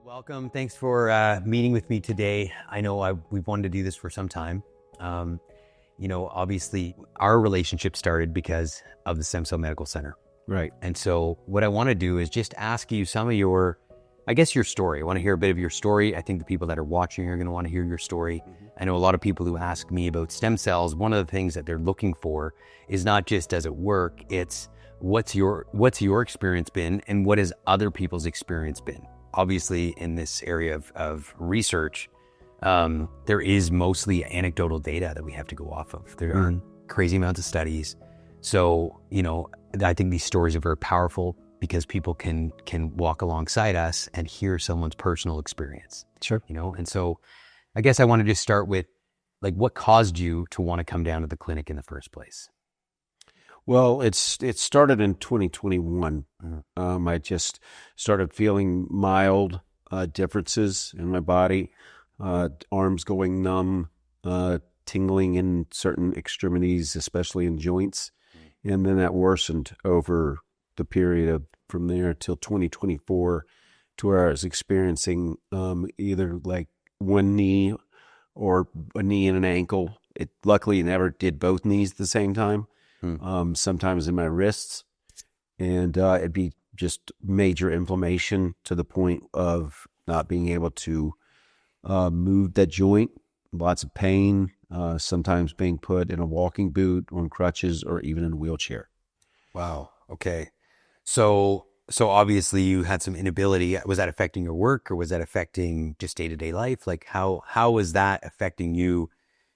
Welcome. Thanks for meeting with me today. I know we've wanted to do this for some time. Obviously, our relationship started because of the Stem Cell Medical Center. Right. And so what I want to do is just ask you some of your story. I want to hear a bit of your story. I think the people that are watching are going to want to hear your story. Mm-hmm. I know a lot of people who ask me about stem cells. One of the things that they're looking for is not just does it work, it's what's your experience been and what has other people's experience been. Obviously, in this area of research, there is mostly anecdotal data that we have to go off of. There aren't crazy amounts of studies. So, I think these stories are very powerful because people can walk alongside us and hear someone's personal experience. Sure. And so I guess I want to just start with, what caused you to want to come down to the clinic in the first place? Well, it started in 2021. I just started feeling mild differences in my body, arms going numb, tingling in certain extremities, especially in joints. And then that worsened over the period from there till 2024 to where I was experiencing either like one knee or a knee and an ankle. It luckily never did both knees at the same time. Sometimes in my wrists, and it'd be just major inflammation to the point of not being able to move that joint, lots of pain, sometimes being put in a walking boot, on crutches, or even in a wheelchair. Wow. Okay. So obviously you had some inability. Was that affecting your work, or was that affecting just day-to-day life? How was that affecting you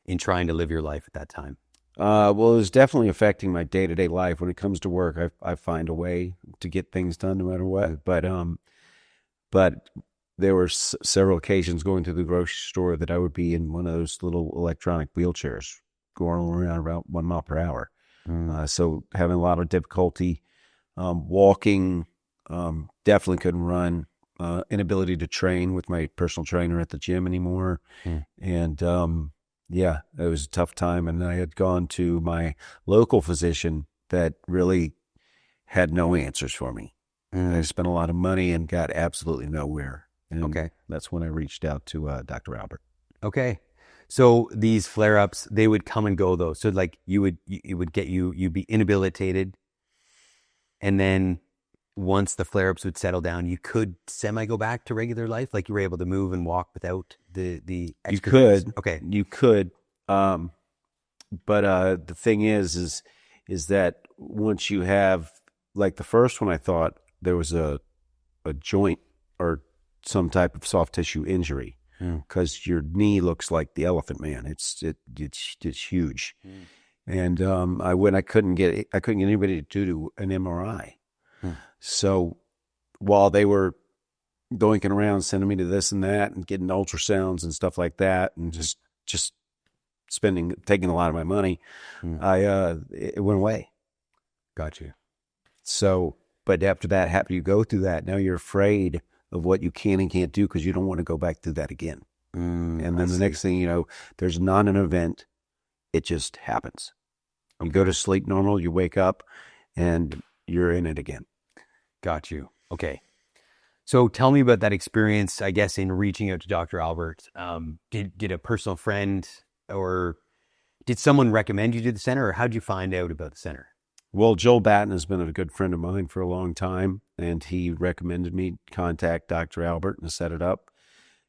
in trying to live your life at that time? Well, it was definitely affecting my day-to-day life. When it comes to work, I find a way to get things done no matter what. But there were several occasions going to the grocery store that I would be in one of those little electronic wheelchairs going around about 1 mile per hour. So having a lot of difficulty walking, definitely couldn't run, inability to train with my personal trainer at the gym anymore. And yeah, it was a tough time. And I had gone to my local physician that really had no answers for me. I spent a lot of money and got absolutely nowhere. And that's when I reached out to Dr. Albert. Okay. So these flare-ups, they would come and go though. So you'd be inhabilitated. And then once the flare-ups would settle down, you could go back to regular life? You were able to move and walk without the extra You could. things? Okay. You could. But the thing is that once you have, the first one, I thought there was a joint or some type of soft tissue injury because your knee looks like the Elephant Man. It's huge. And I couldn't get anybody to do an MRI. So while they were doinking around, sending me to this and that and getting ultrasounds and stuff like that, and just taking a lot of my money, it went away. Got you. So, but after that, after you go through that, now you're afraid of what you can and can't do because you don't want to go back through that again. And then the next thing you know, there's not an event. It just happens. You go to sleep normal, you wake up, and you're in it again. Got you. Okay. So tell me about that experience, I guess, in reaching out to Dr. Albert. Did a personal friend or did someone recommend you to the center, or how'd you find out about the center? Well, Joel Batten has been a good friend of mine for a long time, and he recommended me contact Dr. Albert and set it up.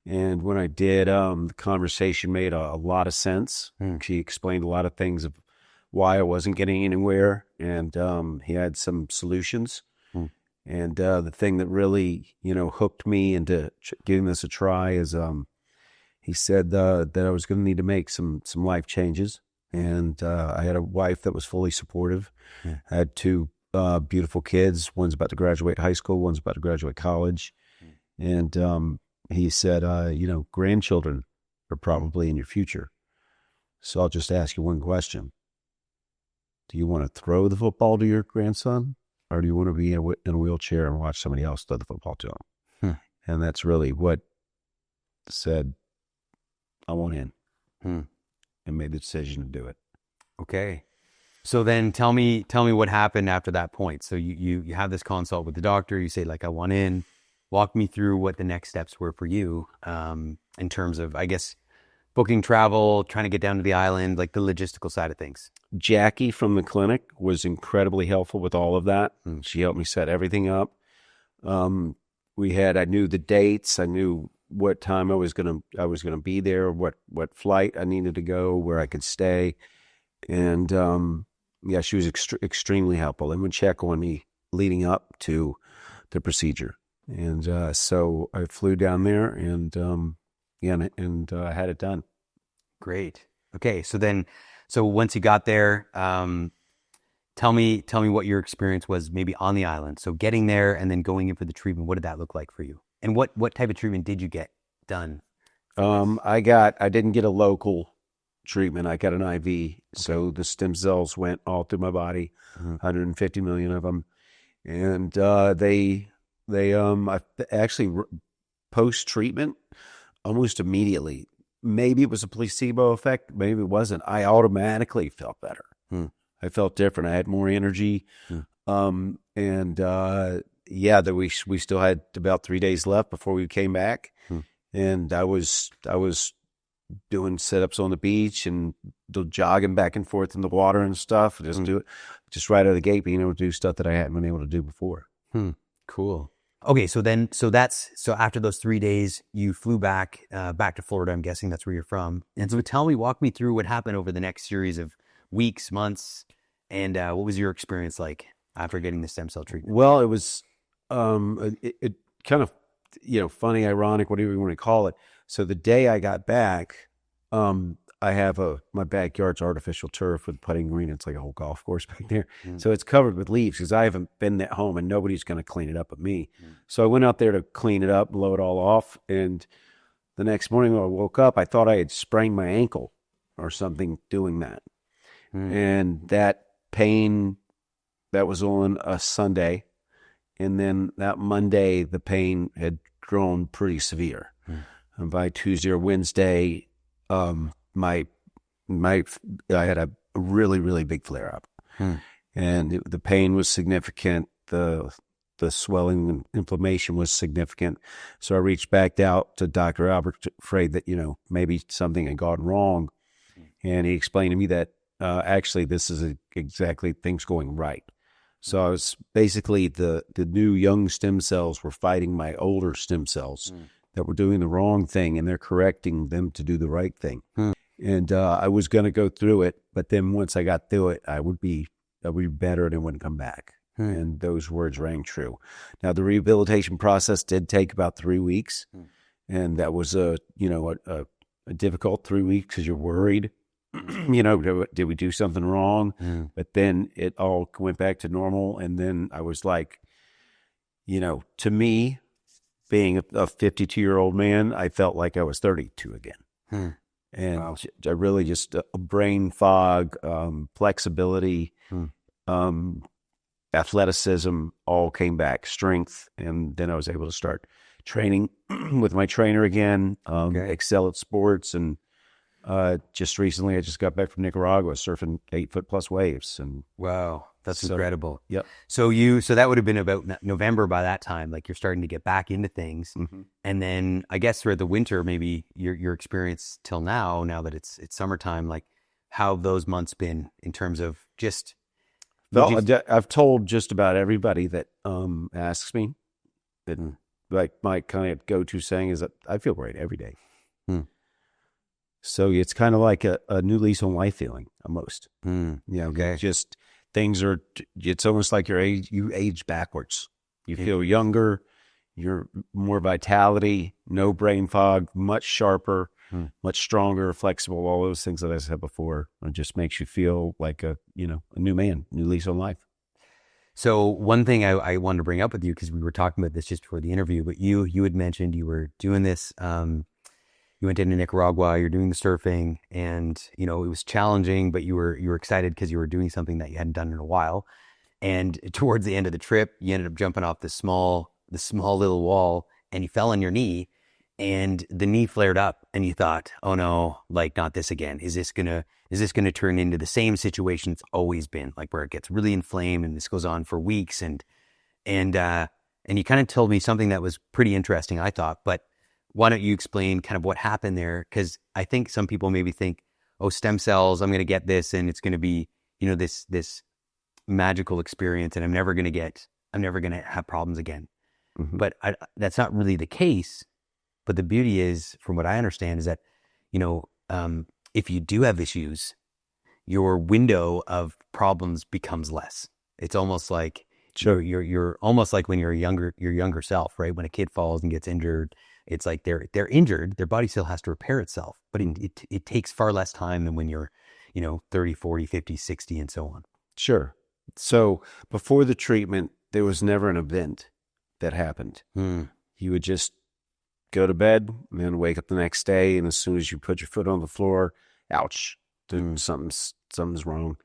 And when I did, the conversation made a lot of sense. She explained a lot of things of why I wasn't getting anywhere, and he had some solutions. And the thing that really, hooked me into giving this a try is he said that I was going to need to make some life changes. And I had a wife that was fully supportive. I had two beautiful kids. One's about to graduate high school. One's about to graduate college. And he said, grandchildren are probably in your future. So I'll just ask you one question. Do you want to throw the football to your grandson, or do you want to be in a wheelchair and watch somebody else throw the football to him? And that's really what said, I want in, and made the decision to do it. Okay. So then tell me what happened after that point. So you have this consult with the doctor. You say, I want in. walk me through what the next steps were for you, in terms of, I guess, booking travel, trying to get down to the island, like the logistical side of things. Jackie from the clinic was incredibly helpful with all of that. She helped me set everything up. I knew the dates. I knew what time I was gonna be there, what flight I needed to go, where I could stay, and yeah, she was extremely helpful and would check on me leading up to the procedure. And so I flew down there and I had it done. Great. Okay. So once you got there, tell me what your experience was maybe on the island. So getting there and then going in for the treatment, what did that look like for you? And what type of treatment did you get done? I didn't get a local treatment. I got an IV. Okay. So the stem cells went all through my body, 150 million of them. And I actually post-treatment almost immediately, maybe it was a placebo effect, maybe it wasn't, I automatically felt better. I felt different. I had more energy. We still had about 3 days left before we came back. And I was doing sit-ups on the beach and jogging back and forth in the water and stuff. Just right out of the gate, being able to do stuff that I hadn't been able to do before. Cool. Okay, so after those 3 days, you flew back to Florida. I'm guessing that's where you're from. And so walk me through what happened over the next series of weeks, months, and what was your experience like after getting the stem cell treatment? Well, it was it kind of, funny, ironic, whatever you want to call it. So the day I got back, I have my backyard's artificial turf with putting green. It's like a whole golf course back there. So it's covered with leaves because I haven't been at home and nobody's going to clean it up but me. So I went out there to clean it up, blow it all off. And the next morning when I woke up, I thought I had sprained my ankle or something doing that. And that pain, that was on a Sunday. And then that Monday, the pain had grown pretty severe. And by Tuesday or Wednesday, I had a really, really big flare up, and the pain was significant. The swelling and inflammation was significant. So I reached back out to Dr. Albert, afraid that, maybe something had gone wrong. And he explained to me that, actually this is exactly things going right. So I was basically the new young stem cells were fighting my older stem cells that were doing the wrong thing, and they're correcting them to do the right thing. And I was going to go through it, but then once I got through it, I would be better and it wouldn't come back. And those words rang true. Now, the rehabilitation process did take about 3 weeks, and that was a difficult 3 weeks because you're worried. Did we do something wrong? But then it all went back to normal, and then I was like, to me, being a 52-year-old man, I felt like I was 32 again. And wow. I really just a brain fog, flexibility, athleticism all came back, strength. And then I was able to start training with my trainer again, excel at sports. And just recently, I just got back from Nicaragua surfing 8-foot plus waves. And wow. That's incredible. Yep. So that would have been about November by that time. Like you're starting to get back into things, and then I guess throughout the winter, maybe your experience till now that it's summertime, like how have those months been in terms of just. Well, I've told just about everybody that asks me that like my kind of go-to saying is that I feel great every day. So it's kind of like a new lease on life feeling almost. Just. It's almost like you age backwards. You feel younger, you're more vitality, no brain fog, much sharper, much stronger, flexible, all those things that I said before. It just makes you feel like a new man, new lease on life. So one thing I wanted to bring up with you, because we were talking about this just before the interview, but you had mentioned you were doing this, you went into Nicaragua, you're doing the surfing, and it was challenging, but you were excited because you were doing something that you hadn't done in a while. And towards the end of the trip, you ended up jumping off this small little wall, and you fell on your knee, and the knee flared up, and you thought, "Oh no, like not this again. Is this gonna turn into the same situation it's always been, like where it gets really inflamed and this goes on for weeks?" And And you kind of told me something that was pretty interesting, I thought, but why don't you explain kind of what happened there? Because I think some people maybe think, oh, stem cells, I'm going to get this and it's going to be, this magical experience and I'm never going to have problems again. Mm-hmm. But that's not really the case. But the beauty is, from what I understand, is that, if you do have issues, your window of problems becomes less. It's almost like, Sure. You're almost like when you're your younger self, right? When a kid falls and gets injured, it's like they're injured, their body still has to repair itself, but it takes far less time than when you're, 30, 40, 50, 60, and so on. Sure. So before the treatment, there was never an event that happened. You would just go to bed and then wake up the next day, and as soon as you put your foot on the floor, ouch, something's wrong.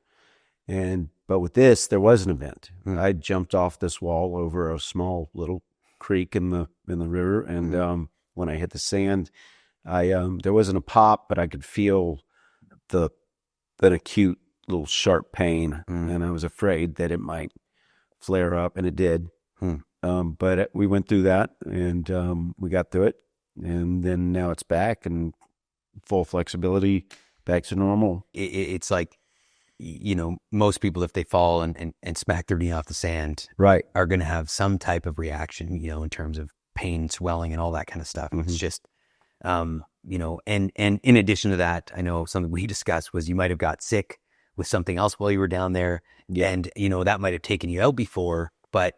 But with this, there was an event. I jumped off this wall over a small little creek in the river, and when I hit the sand, there wasn't a pop, but I could feel an acute little sharp pain, and I was afraid that it might flare up, and it did. But we went through that, and we got through it, and then now it's back and full flexibility, back to normal. It's like, most people, if they fall and smack their knee off the sand, right, are going to have some type of reaction, in terms of pain, swelling, and all that kind of stuff. Mm-hmm. It's just, and in addition to that, I know something we discussed was you might have got sick with something else while you were down there. Yeah. And, that might have taken you out before, but,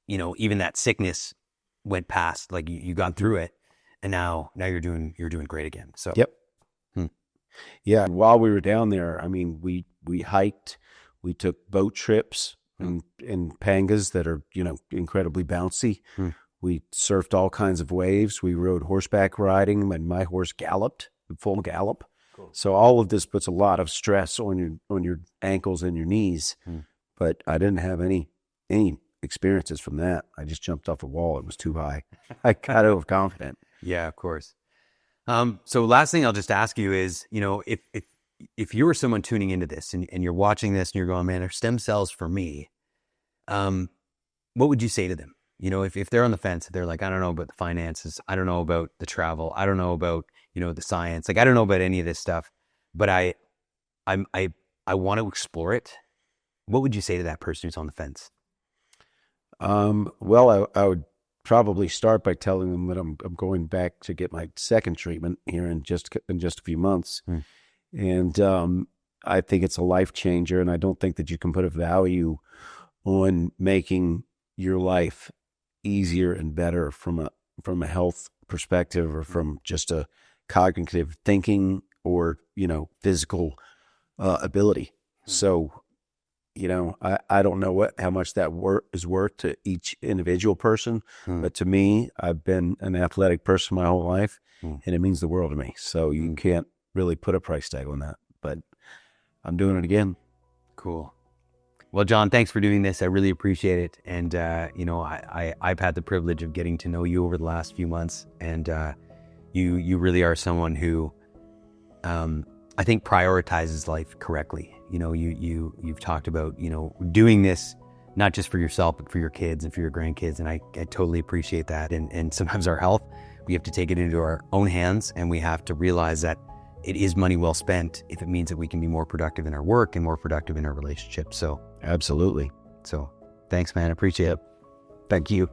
even that sickness went past, like you got through it, and now you're doing great again. So, yep. Yeah. While we were down there, I mean, we hiked, we took boat trips in pangas that are, incredibly bouncy. We surfed all kinds of waves. We rode horseback riding, and my horse galloped, full gallop. Cool. So all of this puts a lot of stress on your ankles and your knees. But I didn't have any experiences from that. I just jumped off a wall. It was too high. I got overconfident. Yeah, of course. So last thing I'll just ask you is, if you were someone tuning into this and you're watching this and you're going, man, there's stem cells for me, what would you say to them? If they're on the fence, if they're like, I don't know about the finances, I don't know about the travel, I don't know about, the science, like I don't know about any of this stuff, but I want to explore it. What would you say to that person who's on the fence? Well, I would probably start by telling them that I'm going back to get my second treatment here in just a few months. And I think it's a life changer, and I don't think that you can put a value on making your life easier and better from a health perspective, or from just a cognitive thinking, or physical ability. So I don't know how much that is worth to each individual person, but to me, I've been an athletic person my whole life, and it means the world to me. So you can't really put a price tag on that, but I'm doing it again. Cool. Well, John, thanks for doing this. I really appreciate it. And, I've had the privilege of getting to know you over the last few months, and you really are someone who I think prioritizes life correctly. You've talked about, doing this not just for yourself, but for your kids and for your grandkids. And I totally appreciate that. And sometimes our health, we have to take it into our own hands, and we have to realize that it is money well spent if it means that we can be more productive in our work and more productive in our relationships. So absolutely. So thanks, man. I appreciate it. Thank you.